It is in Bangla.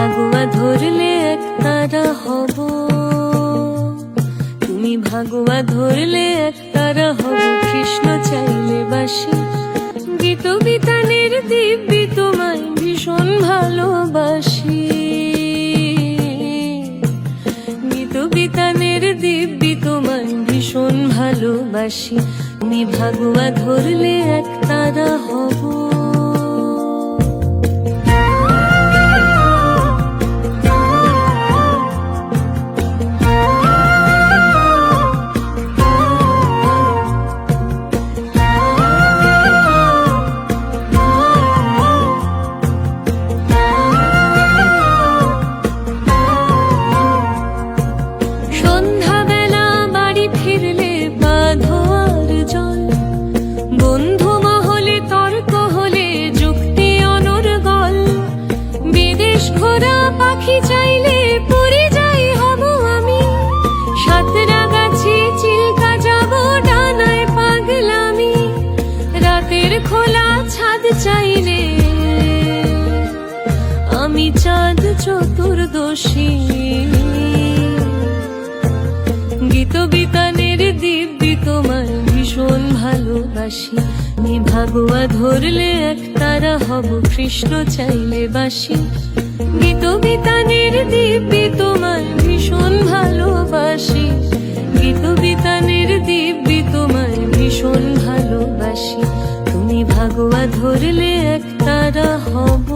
ভাগুয়া ধরলে একতারা হব, তুমি ভাগুয়া ধরলে একতারা হব। কৃষ্ণ চাইলে বাসি, গীত বিতানের দিব্যি তোমায় ভীষণ ভালোবাসি। গীত বিতানের দিব্যি তোমায় ভীষণ ভালোবাসি। তুমি ভাগুয়া ধরলে একতারা হব। পাখি চাইলে পুরি যাই হব আমি, সাঁতরাগাছি চিল্কা যাব ডানায় পাগলামি। রাতের খোলা ছাদ চাইলে আমি চাঁদ চতুর্দশী। গীত বিতানের দিব্যি তোমায় ভীষণ ভালোবাসি। আমি ভাগুয়া ধরলে একতারা হব, কৃষ্ণ চাইলে বাসি। গীত বিতানের দিব্যি তোমায় ভীষণ ভালোবাসি। গীত বিতানের দিব্যি তোমায় ভীষণ ভালোবাসি। তুমি ভাগুয়া ধরলে একতারা হব।